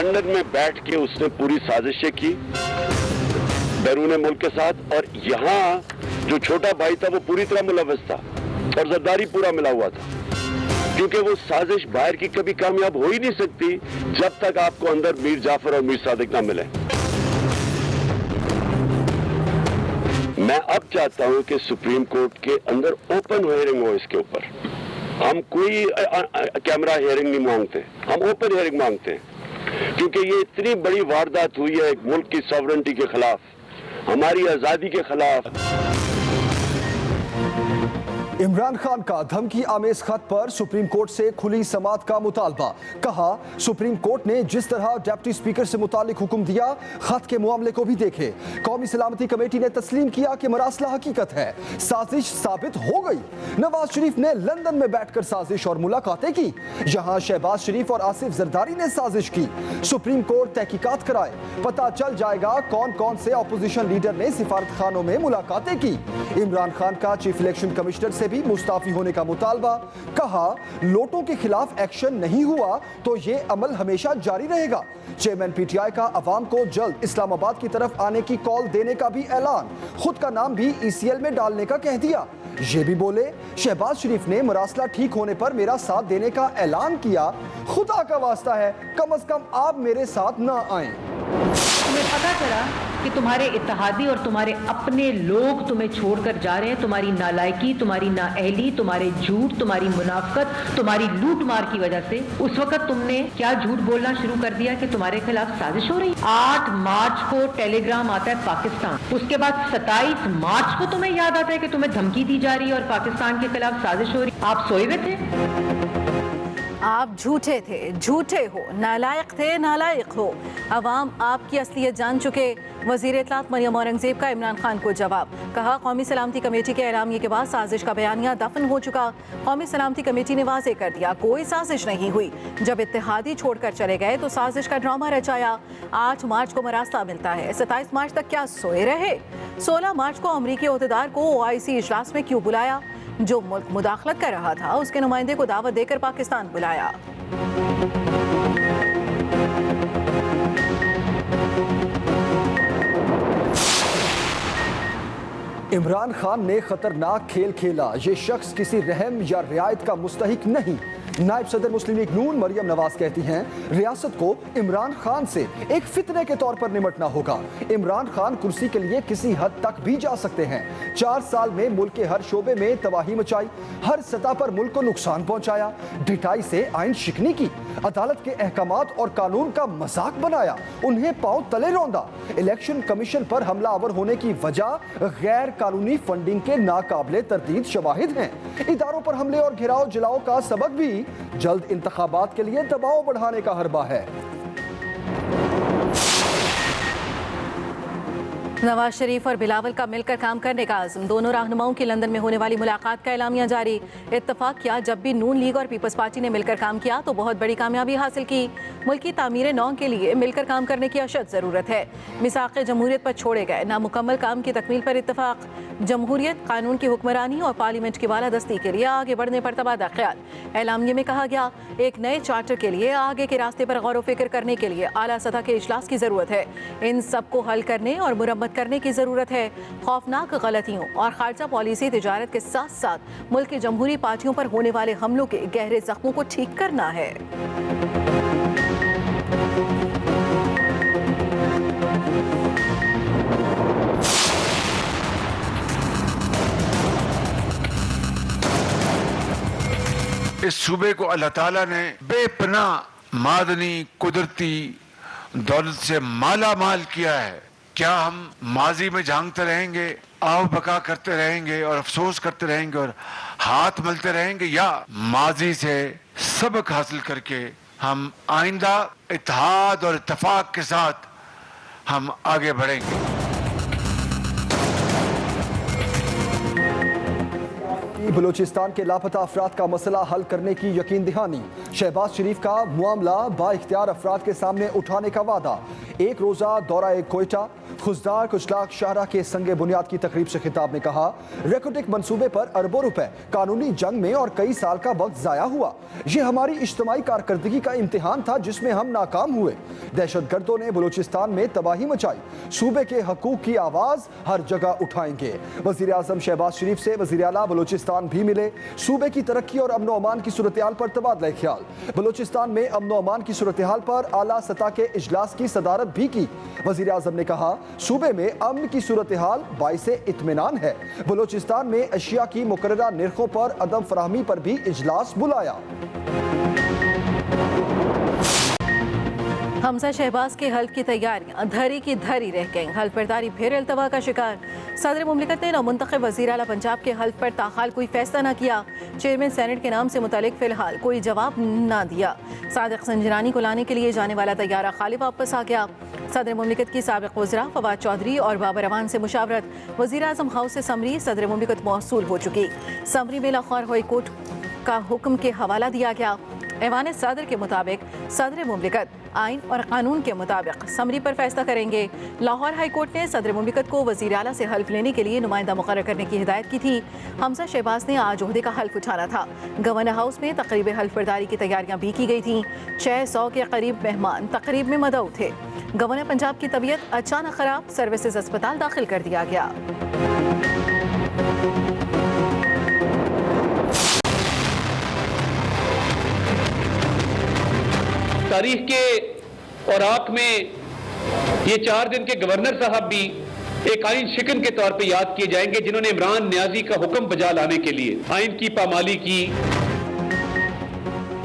London में बैठ के उसने पूरी साजिशें की बैरून मुल्क के साथ, और यहाँ जो छोटा भाई था वो पूरी तरह मुलव्वस था और जरदारी पूरा मिला हुआ था, क्योंकि वो साजिश बाहर की कभी कामयाब हो ही नहीं सकती जब तक आपको अंदर मीर जाफर और मीर सादिक ना मिले। मैं अब चाहता हूं कि सुप्रीम कोर्ट के अंदर ओपन हियरिंग हो इसके ऊपर। हम कोई कैमरा हियरिंग नहीं मांगते, हम ओपन हियरिंग मांगते हैं, क्योंकि ये इतनी बड़ी वारदात हुई है एक मुल्क की सॉवरेंटी के खिलाफ, हमारी आजादी के खिलाफ। इमरान खान का धमकी आमेज खत पर सुप्रीम कोर्ट से खुली समाअत का मुतालबा। कहा, सुप्रीम कोर्ट ने जिस तरह डिप्टी स्पीकर से मुतालिक हुक्म दिया, खत के मामले को भी देखे। कौमी सलामती कमेटी ने तस्लीम किया कि मरासला हकीकत है, साजिश साबित हो गई। नवाज शरीफ ने लंदन में बैठकर साजिश और मुलाकातें की, जहां शहबाज शरीफ और आसिफ जरदारी ने साजिश की। सुप्रीम कोर्ट तहकीकात कराए, पता चल जाएगा कौन कौन से अपोजिशन लीडर ने सिफारत खानों में मुलाकातें की। इमरान खान का चीफ इलेक्शन कमिश्नर से भी मुस्ताफी होने का मुतालबा। कहा, लोटों के खिलाफ एक्शन नहीं हुआ तो ये अमल हमेशा जारी रहेगा। चेयरमैन पीटीआई का अवाम को जल्द इस्लामाबाद की तरफ आने की कॉल देने का भी ऐलान, खुद का नाम भी ईसीएल में डालने का कह दिया। ये भी बोले, शहबाज शरीफ ने मरासला ठीक होने पर मेरा साथ देने का ऐलान किया। खुदा का वास्ता है, कम से कम आप मेरे साथ ना आए। तुम्हें पता चला कि तुम्हारे इत्तेहादी और तुम्हारे अपने लोग तुम्हें छोड़कर जा रहे हैं। तुम्हारी नालायकी, तुम्हारी नाअहली, तुम्हारे झूठ, तुम्हारी मुनाफकत, तुम्हारी लूट मार की वजह से उस वक्त तुमने क्या झूठ बोलना शुरू कर दिया कि तुम्हारे खिलाफ साजिश हो रही। 8 मार्च को टेलीग्राम आता है पाकिस्तान, उसके बाद 27 मार्च को तुम्हें याद आता है कि तुम्हें धमकी दी जा रही है और पाकिस्तान के खिलाफ साजिश हो रही। आप सोए हुए थे। आप झूठे थे, झूठे हो, नालायक थे, नालायक हो। अवाम आपकी असलियत जान चुके। वज़ीर इत्तलात मरियम औरंगज़ेब का इमरान खान को जवाब। कहा, कौमी सलामती कमेटी के ऐलामिये के बाद साजिश का बयानिया दफन हो चुका। कौमी सलामती कमेटी ने वाज़ेह कर दिया, कोई साजिश नहीं हुई। जब इत्तेहादी छोड़कर चले गए तो साजिश का ड्रामा रचाया। 8 मार्च को मरासला मिलता है, 27 मार्च तक क्या सोए रहे? 16 मार्च को अमरीकी ओहदेदार को OIC इजलास में क्यों बुलाया? जो मुल्क मुदाखलत कर रहा था उसके नुमाइंदे को दावत देकर पाकिस्तान बुलाया। इमरान खान ने खतरनाक खेल खेला, ये शख्स किसी रहम या रियायत का मुस्तहिक नहीं। नायब सदर मुस्लिम लीग नून मरियम नवाज कहती हैं, रियासत को इमरान खान से एक फितने के तौर पर निमटना होगा। इमरान खान कुर्सी के लिए किसी हद तक भी जा सकते हैं। 4 साल में मुल्क के हर शोबे में तबाही मचाई, हर सतह पर मुल्क को नुकसान पहुंचाया, ढिठाई से आइन शिकनी की, अदालत के अहकामात और कानून का मजाक बनाया, उन्हें पांव तले रौंदा। इलेक्शन कमीशन पर हमलावर होने की वजह गैर कानूनी फंडिंग के नाकाबिले तरदीद शवाहिद हैं। इदारों पर हमले और घिराव जलाओ का सबक भी जल्द इंतखाबात के लिए दबाव बढ़ाने का हरबा है। नवाज शरीफ और बिलावल का मिलकर काम करने का आज़म। दोनों रहनुमाओं की लंदन में होने वाली मुलाकात का एलामिया जारी। इत्तफाक किया, जब भी नून लीग और पीपल्स पार्टी ने मिलकर काम किया तो बहुत बड़ी कामयाबी हासिल की। मुल्क की तामीर नौ के लिए मिलकर काम करने की अशद ज़रूरत है। मिसाक़ जमहूरियत पर छोड़े गए नामुकम्मल काम की तकमील पर इत्तफाक। जमहूरियत, कानून की हुक्मरानी और पार्लियामेंट की बालादस्ती के लिए आगे बढ़ने पर तबादला ख्याल। एलामिये में कहा गया, एक नए चार्टर के लिए आगे के रास्ते पर गौर व फिक्र करने के लिए आला सतह के इजलास की ज़रूरत है। इन सब को हल करने और मुरम्मत करने की ज़रूरत है। खौफनाक गलतियों और खारजा पॉलिसी तिजारत के साथ साथ मुल्क की जमहूरी पार्टियों पर होने वाले हमलों के गहरे जख्मों को ठीक करना है। इस सूबे को अल्लाह ताला ने बेपनाह मादनी कुदरती दौलत से माला माल किया है। क्या हम माजी में झांकते रहेंगे, आव बका करते रहेंगे और अफसोस करते रहेंगे और हाथ मलते रहेंगे, या माजी से सबक हासिल करके हम आइंदा इत्तेहाद और इत्तेफाक के साथ हम आगे बढ़ेंगे। बलूचिस्तान के लापता अफराद का मसला हल करने की यकीन दहानी। शहबाज शरीफ का मामला बाइख्तियार अफराद के सामने उठाने का वादा। 1 रोज़ा दौरा कोयटा, खुजदार कुचलाक शाहरा के संगे बुनियाद की तकरीब से खिताब में कहा, रेकोटिक मंसूबे पर अरबों रुपए कानूनी जंग में और कई साल का वक्त जाया हुआ। ये हमारी इज्तिमाई कारकर्दगी का इम्तिहान था जिसमें हम नाकाम हुए। दहशतगर्दों ने बलूचिस्तान में तबाही मचाई। सूबे के हकूक की आवाज हर जगह उठाएंगे। वजीर आजम शहबाज शरीफ से वजीर आला बलूचिस्तान भी मिले। सूबे की तरक्की और अमन अमान की सूरत हाल पर तबादला ख्याल। बलूचिस्तान में अमन अमान की सूरत हाल पर आला सतह के इजलास की सदारत भी की। वजीर आजम ने कहा, सूबे में अमन की सूरत हाल बाइसे इत्मीनान है। बलूचिस्तान में अशिया की मुकर्ररा निर्खों पर अदम फराहमी पर भी इजलास बुलाया। हमजा शहबाज के हल्फ की तैयारियां धरी की धरी रह गईं। हल्फ बर्दारी फिर अल्तवा का शिकार। सदर मुमलिकत ने नामुंतखब वज़ीर आला पंजाब के हल्फ पर ताहाल कोई फैसला न किया। चेयरमैन सेनेट के नाम से मुतालिक फिलहाल कोई जवाब न दिया। सादिक संजरानी को लाने के लिए जाने वाला तैयारा खाली वापस आ गया। सदर मुमलिकत की साबिक वज़रा फवाद चौधरी और बाबर अवान से मुशावरत। वज़ीर आज़म हाउस से समरी सदर मुमलिकत मौसूल हो चुकी। समरी में लाहौर हाई कोर्ट का हुक्म के हवाला दिया गया। ऐवान सदर के मुताबिक सदर मुमलिकत आइन और कानून के मुताबिक समरी पर फैसला करेंगे। लाहौर हाई कोर्ट ने सदर मुमलिकत को वज़ीर आला से हल्फ लेने के लिए नुमाइंदा मुकर्रर करने की हिदायत की थी। हमजा शहबाज ने आज ओहदे का हल्फ उठाना था। गवर्नर हाउस में तकरीब हल्फ बर्दारी की तैयारियां भी की गई थी। 600 के करीब मेहमान तकरीब में मदऊ थे। गवर्नर पंजाब की तबीयत अचानक खराब, सर्विसेज अस्पताल दाखिल कर दिया गया। तारीख के औराक में ये 4 दिन के गवर्नर साहब भी एक आइन शिकन के तौर पे याद किए जाएंगे, जिन्होंने इमरान न्याजी का हुक्म बजा लाने के लिए आइन की पामाली की।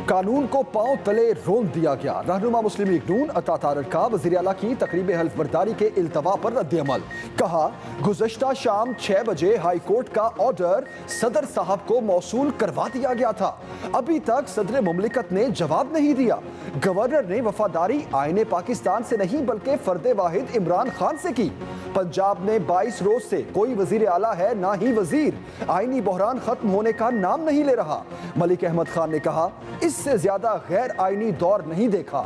कानून को पांव तले रोन दिया गया। रहनुमा मुस्लिम लीग नून अता तारड़ का वज़ीर आला की तकरीब हल्फ बर्दारी के इल्तवा पर रद्द-ए-अमल। कहा, गुज़श्ता शाम 6 बजे हाई कोर्ट का ऑर्डर सदर साहब को मौसूल करवा दिया गया था। अभी तक सदर मुमलिकत ने जवाब नहीं दिया। गवर्नर ने वफादारी आईने पाकिस्तान से नहीं बल्कि फर्दे वाहिद इमरान खान से की। पंजाब में 22 रोज से कोई वजीर आला है ना ही वजीर। आईनी बहरान खत्म होने का नाम नहीं ले रहा। मलिक अहमद खान ने कहा, इससे ज्यादा गैर आईनी दौर नहीं देखा।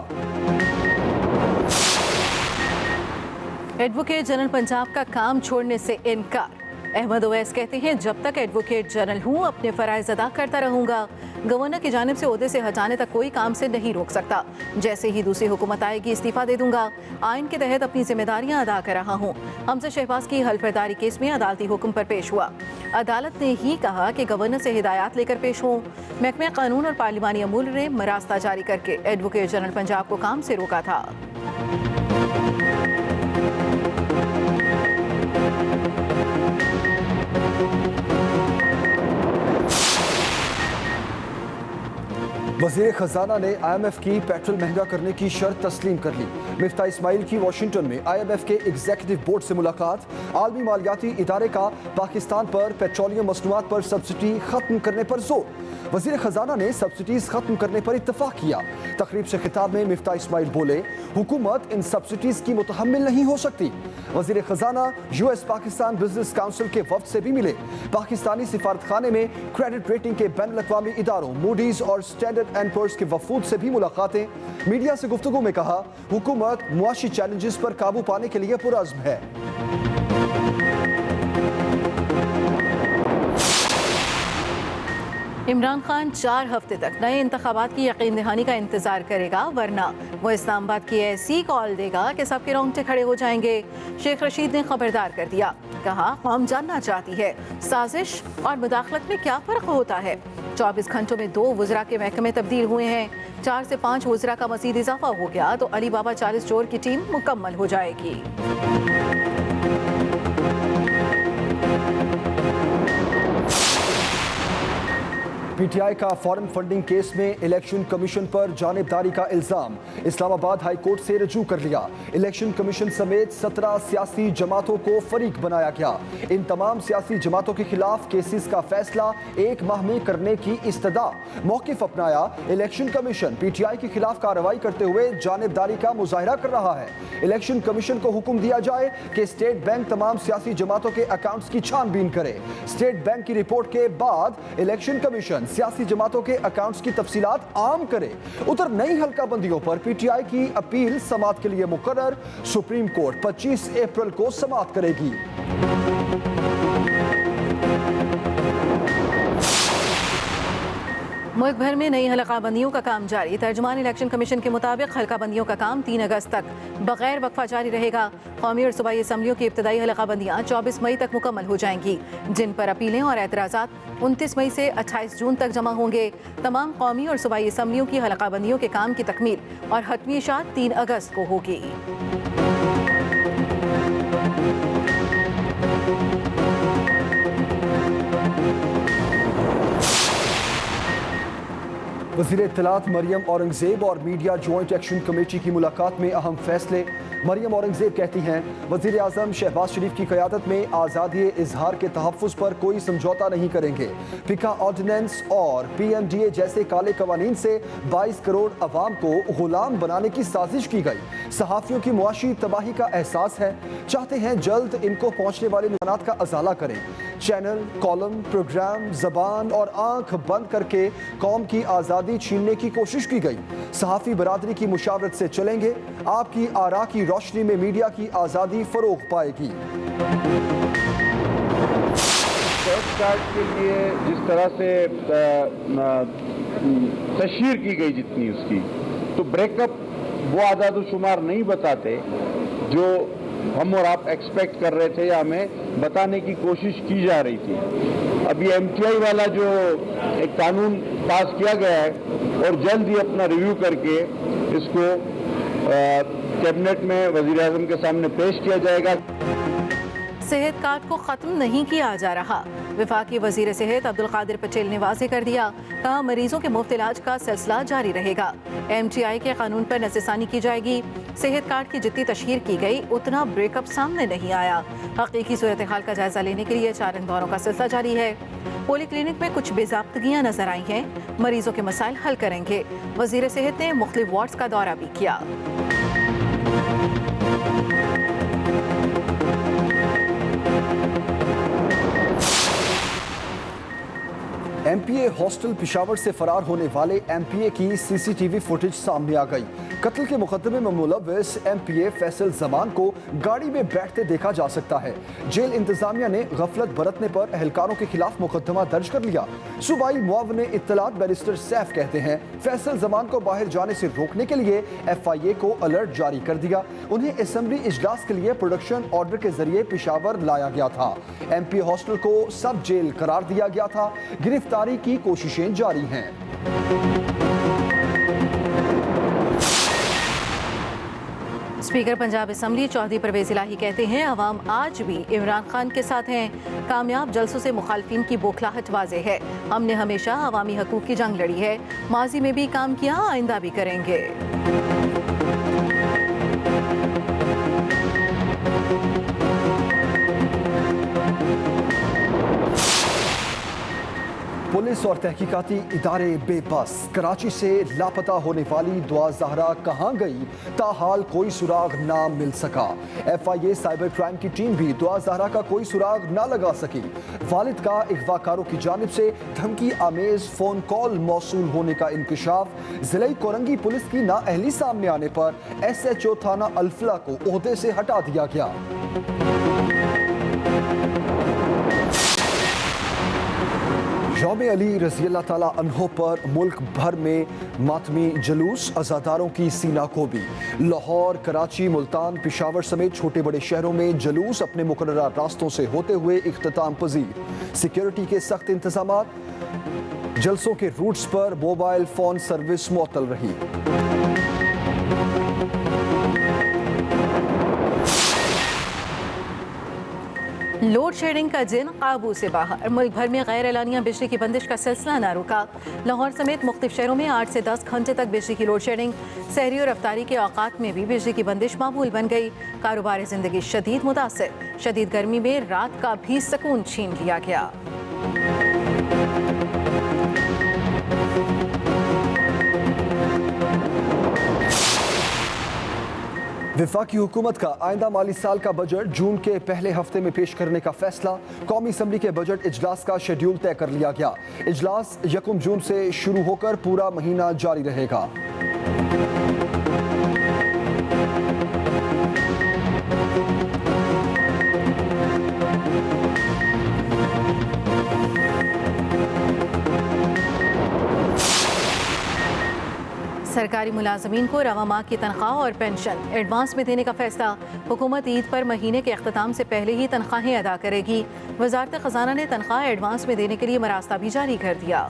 एडवोकेट जनरल पंजाब का काम छोड़ने से इनकार। अहमद ओवैस कहते हैं, जब तक एडवोकेट जनरल हूँ अपने फराइज अदा करता रहूंगा। गवर्नर की जानिब से ओहदे से हटाने तक कोई काम से नहीं रोक सकता। जैसे ही दूसरी हुकूमत आएगी इस्तीफा दे दूंगा। आइन के तहत अपनी जिम्मेदारियां अदा कर रहा हूँ। हमजा शहबाज की हल्फ बर्दारी केस में अदालती हुक्म पर पेश हुआ। अदालत ने ही कहा कि गवर्नर से हिदायत लेकर पेश हों। महकमे कानून और पार्लिमानी अमूल ने मरास्ता जारी करके एडवोकेट जनरल पंजाब को काम से रोका था। वज़ीर खजाना ने IMF की पेट्रोल महंगा करने की शर्त तस्लीम कर ली। मिफ्ता इस्माइल की वाशिंगटन में IMF के एग्जीक्यूटिव बोर्ड से मुलाकात। आलमी मालियाती इदारे का पाकिस्तान पर पेट्रोलियम मसनूआत पर सब्सिडी खत्म करने पर जोर। वज़ीर खजाना ने सब्सिडीज खत्म करने पर इत्तफाक किया। तकरीब से खिताब में मिफ्ता इस्माइल बोले, हुकूमत इन सब्सिडीज की मुतहम्मिल नहीं हो सकती। वज़ीर खजाना US पाकिस्तान बिजनेस काउंसिल के वफ्द से भी मिले। पाकिस्तानी सिफारत खाने में क्रेडिट रेटिंग के बैन अल-अक़वामी इदारों मूडीज और स्टैंडर्ड एंड पुअर्स के वफूद से भी मुलाकातें। मीडिया से गुफ्तगू में कहा, हुकूमत मुआशी चैलेंजेस पर काबू पाने के लिए पुरअज़्म है। इमरान खान 4 हफ्ते तक नए इंतखाबात की यकीन दहानी का इंतजार करेगा, वरना वो इस्लामाबाद की ऐसी कॉल देगा कि सबके रोंगटे खड़े हो जाएंगे। शेख रशीद ने खबरदार कर दिया। कहा, कौम जानना चाहती है साजिश और मुदाखलत में क्या फ़र्क होता है। 24 घंटों में 2 वज़रा के महकमे तब्दील हुए हैं। 4 से 5 वज़रा का मज़ीद इजाफा हो गया तो अली बाबा 40 चोर की टीम मुकम्मल हो जाएगी। PTI का फॉरेन फंडिंग केस में इलेक्शन कमीशन पर जानिबदारी का इल्जाम। इस्लामाबाद हाई कोर्ट से रजू कर लिया। इलेक्शन कमीशन समेत 17 सियासी जमातों को फरीक बनाया गया। इन तमाम सियासी जमातों के खिलाफ केसेस का फैसला 1 माह में करने की इस्तदा। मौकिफ अपनाया। इलेक्शन कमीशन PTI के खिलाफ कार्रवाई करते हुए जानिबदारी का मुजाहिरा कर रहा है। इलेक्शन कमीशन को हुक्म दिया जाए कि स्टेट बैंक तमाम सियासी जमातों के अकाउंट्स की छानबीन करे। स्टेट बैंक की रिपोर्ट के बाद इलेक्शन कमीशन सियासी जमातों के अकाउंट्स की तफसीलात आम करे। उधर नई हल्काबंदियों पर पीटीआई की अपील समाअत के लिए मुकर्रर। सुप्रीम कोर्ट 25 अप्रैल को समाअत करेगी। मुल्क भर में नई हल्काबंदियों का काम जारी। तर्जुमान इलेक्शन कमीशन के मुताबिक हल्काबंदियों का काम 3 अगस्त तक बगैर वक्फा जारी रहेगा। कौमी और सूबाई असम्बलियों की इब्तदाई हल्काबंदियाँ 24 मई तक मुकम्मल हो जाएंगी, जिन पर अपीलें और एतराज़ात 29 मई से 28 जून तक जमा होंगे। तमाम कौमी और सूबाई असम्बलियों की हल्काबंदियों के काम की तकमील और हतमी इशाअत 3 अगस्त को होगी। वज़ीर इत्तलात मरियम औरंगज़ेब और मीडिया जॉइंट एक्शन कमेटी की मुलाकात में अहम फैसले। मरियम औरंगज़ेब कहती हैं वज़ीर आज़म शहबाज शरीफ की क़यादत में आज़ादी इजहार के तहफ़्फ़ुज़ पर कोई समझौता नहीं करेंगे। फिका ऑर्डिनेंस और PMDA जैसे काले कवानीन से 22 करोड़ अवाम को गुलाम बनाने की साजिश की गई। सहाफ़ियों की मुआशी तबाही का एहसास है, चाहते हैं जल्द इनको पहुँचने वाले नुकसानात का अज़ाला करें। चैनल, कॉलम, प्रोग्राम, ज़बान और आँख बंद करके कौम की आज़ादी छीनने की कोशिश की गई। सहाफ़ी बरादरी की मुशावरत से चलेंगे। आपकी आरा की रोशनी में मीडिया की आज़ादी फ़रोग़ पाएगी। टेस्ट कार्ड के लिए जिस तरह से तशहीर की गई जितनी उसकी, तो ब्रेकअप वो आदाद-ओ-शुमार नहीं बताते जो हम और आप एक्सपेक्ट कर रहे थे या हमें बताने की कोशिश की जा रही थी। अब ये MTI वाला जो एक कानून पास किया गया है और जल्द ही अपना रिव्यू करके इसको कैबिनेट में वज़ीर आज़म के सामने पेश किया जाएगा। सेहत कार्ड को ख़त्म नहीं किया जा रहा। वफाकी वज़ीर सेहत अब्दुल कादिर पटेल ने वाज़ेह कर दिया, कहा मरीजों के मुफ्त इलाज का सिलसिला जारी रहेगा। MTI के कानून पर नज़रसानी की जाएगी। सेहत कार्ड की जितनी तशहीर की गई उतना ब्रेकअप सामने नहीं आया। हकीकी सूरत हाल का जायजा लेने के लिए चारंग दौरों का सिलसिला जारी है। पोली क्लिनिक में कुछ बेज़ाब्तगियाँ नजर आई हैं, मरीजों के मसाइल हल करेंगे। वज़ीर सेहत ने मुख्तलिफ वार्ड्स का दौरा भी किया। MPA हॉस्टल पिशावर से फरार होने वाले MPA की CCTV फुटेज सामने आ गई। कत्ल के मुकदमे में मुलव्वस MPA फैसल जमान को गाड़ी में बैठते देखा जा सकता है। जेल इंतजामिया ने गफलत बरतने पर एहलकारों के खिलाफ मुकदमा दर्ज कर लिया। सूबाई मुआवन इत्तलात बैरिस्टर सैफ कहते हैं फैसल जमान को बाहर जाने से रोकने के लिए FIA को अलर्ट जारी कर दिया। उन्हें असेंबली इजलास के लिए प्रोडक्शन ऑर्डर के जरिए पिशावर लाया गया था। MPA हॉस्टल को सब जेल करार दिया गया था। गिरफ्तारी की कोशिशें जारी हैं। स्पीकर पंजाब असम्बली चौधरी परवेज इलाही कहते हैं अवाम आज भी इमरान खान के साथ हैं। कामयाब जलसों से मुखालफिन की बौखलाहट वाज़ेह है। हमने हमेशा अवामी हकूक़ की जंग लड़ी है, माजी में भी काम किया, आइंदा भी करेंगे। पुलिस और तहकीकाती इदारे बेबस। कराची से लापता होने वाली दुआ ज़हरा कहाँ गई, ताहाल कोई सुराग ना मिल सका। FIA साइबर क्राइम की टीम भी दुआ ज़हरा का कोई सुराग ना लगा सकी। वालिद का अगवाकारों की जानिब से धमकी आमेज फ़ोन कॉल मौसूल होने का इंकशाफ। ज़िले कोरंगी पुलिस की नाअहली सामने आने पर SHO थाना अल्फला को ओहदे से हटा दिया गया। यौम अली रज़ी अल्लाह ताला अन्हो पर मुल्क भर में मातमी जुलूस, अज़ादारों की सीना को भी। लाहौर, कराची, मुल्तान, पिशावर समेत छोटे बड़े शहरों में जुलूस अपने मुकर्ररा रास्तों से होते हुए इख्तिताम पजीर। सिक्योरिटी के सख्त इंतजामात। जलसों के रूट्स पर मोबाइल फ़ोन सर्विस मुअत्तल रही। लोड शेडिंग का जिन काबू से बाहर। मुल्क भर में गैर एलानिया बिजली की बंदिश का सिलसिला न रुका। लाहौर समेत मुख्तलिफ शहरों में 8 से 10 घंटे तक बिजली की लोड शेडिंग। सहरी और अफ्तारी के औकात में भी बिजली की बंदिश मामूल बन गई। कारोबार जिंदगी शदीद मुतासिर। शदीद गर्मी में रात का भी सुकून छीन लिया गया। वफाकी हुकूमत का आइंदा माली साल का बजट जून के पहले हफ्ते में पेश करने का फैसला। कौमी असम्बली के बजट इजलास का शेड्यूल तय कर लिया गया। इजलास 1 जून से शुरू होकर पूरा महीना जारी रहेगा। सरकारी मुलाजमीन को रवा माह की तनख्वाह और पेंशन एडवांस में देने का फैसला। हुकूमत ईद पर महीने के अख्ताम से पहले ही तनख्वाहें अदा करेगी। वजारत खजाना ने तनख्वाह एडवांस में देने के लिए मरास्ता भी जारी कर दिया।